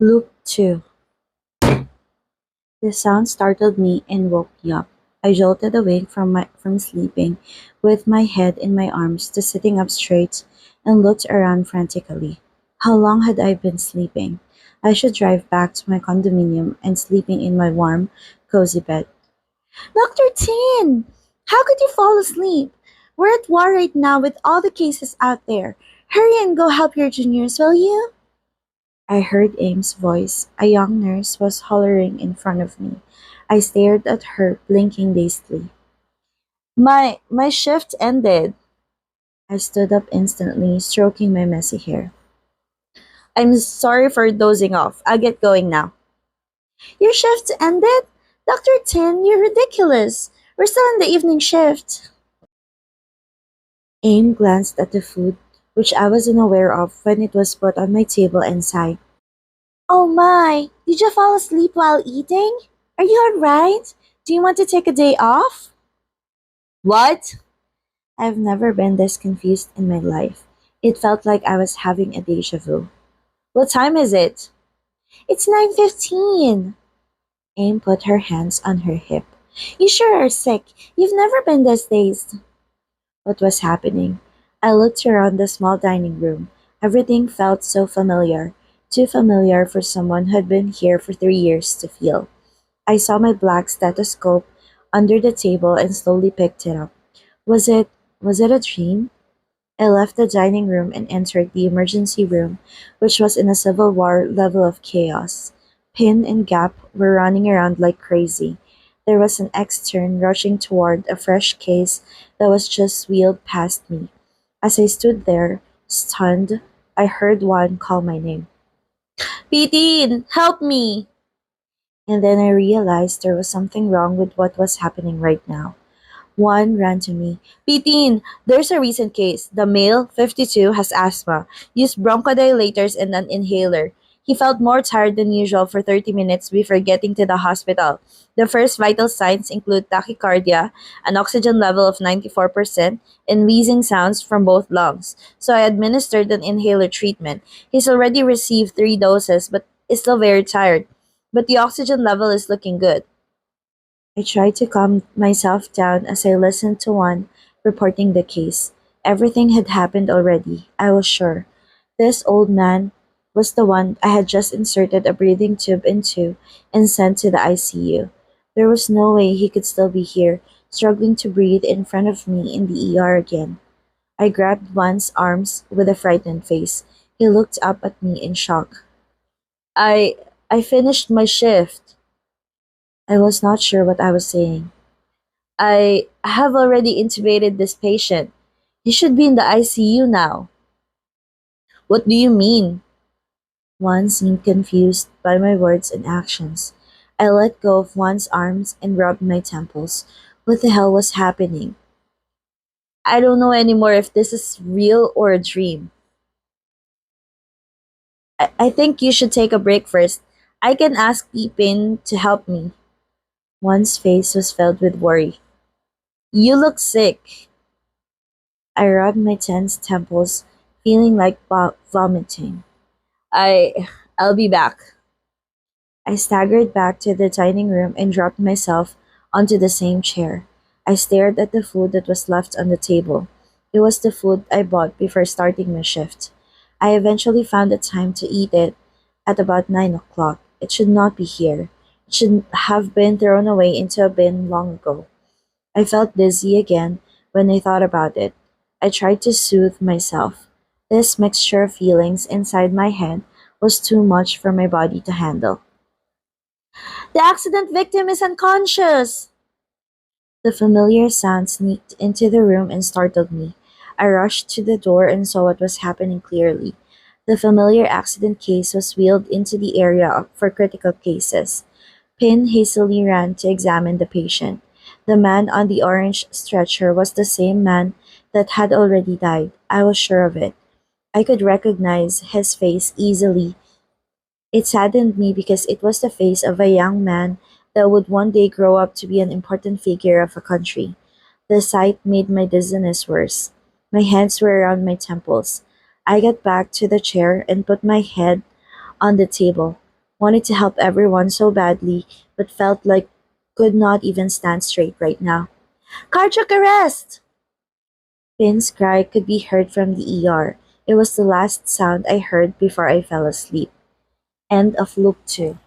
Loop 2. The sound startled me and woke me up. I jolted awake from sleeping, with my head in my arms, to sitting up straight and looked around frantically. How long had I been sleeping? I should drive back to my condominium and sleeping in my warm, cozy bed. Dr. Tin! How could you fall asleep? We're at war right now with all the cases out there. Hurry and go help your juniors, will you? I heard Ames' voice. A young nurse was hollering in front of me. I stared at her, blinking dazedly. My shift ended. I stood up instantly, stroking my messy hair. I'm sorry for dozing off. I'll get going now. Your shift ended? Dr. Tin, you're ridiculous. We're still in the evening shift. Aim glanced at the food, which I wasn't aware of when it was put on my table, and sighed. Oh my, did you fall asleep while eating? Are you alright? Do you want to take a day off? What? I've never been this confused in my life. It felt like I was having a deja vu. What time is it? It's 9:15. Aim put her hands on her hip. You sure are sick. You've never been this dazed. What was happening? I looked around the small dining room. Everything felt so familiar, too familiar for someone who had been here for 3 years to feel. I saw my black stethoscope under the table and slowly picked it up. Was it was it a dream? I left the dining room and entered the emergency room, which was in a Civil War level of chaos. Pin and Gap were running around like crazy. There was an extern rushing toward a fresh case that was just wheeled past me. As I stood there, stunned, I heard one call my name. Pitin, help me! And then I realized there was something wrong with what was happening right now. One ran to me. Pitin, there's a recent case. The male, 52, has asthma. Used bronchodilators and an inhaler. He felt more tired than usual for 30 minutes before getting to the hospital. The first vital signs include tachycardia, an oxygen level of 94%, and wheezing sounds from both lungs. So I administered an inhaler treatment. He's already received 3 doses but is still very tired. But the oxygen level is looking good. I tried to calm myself down as I listened to one reporting the case. Everything had happened already, I was sure. This old man was the one I had just inserted a breathing tube into and sent to the ICU. There was no way he could still be here, struggling to breathe in front of me in the ER again. I grabbed one's arms with a frightened face. He looked up at me in shock. I I finished my shift. I was not sure what I was saying. I have already intubated this patient. He should be in the ICU now. What do you mean? One seemed confused by my words and actions. I let go of one's arms and rubbed my temples. What the hell was happening? I don't know anymore if this is real or a dream. I think you should take a break first. I can ask Pipin to help me. One's face was filled with worry. You look sick. I rubbed my tense temples, feeling like vomiting. I I'll be back. I staggered back to the dining room and dropped myself onto the same chair. I stared at the food that was left on the table. It was the food I bought before starting my shift. I eventually found the time to eat it at about 9 o'clock. It should not be here. It should have been thrown away into a bin long ago. I felt dizzy again when I thought about it. I tried to soothe myself. This mixture of feelings inside my head was too much for my body to handle. The accident victim is unconscious! The familiar sound sneaked into the room and startled me. I rushed to the door and saw what was happening clearly. The familiar accident case was wheeled into the area for critical cases. Pin hastily ran to examine the patient. The man on the orange stretcher was the same man that had already died. I was sure of it. I could recognize his face easily. It saddened me because it was the face of a young man that would one day grow up to be an important figure of a country. The sight made my dizziness worse. My hands were around my temples. I got back to the chair and put my head on the table. Wanted to help everyone so badly, but felt like could not even stand straight right now. Cardiac arrest! Finn's cry could be heard from the ER. It was the last sound I heard before I fell asleep. End of loop 2.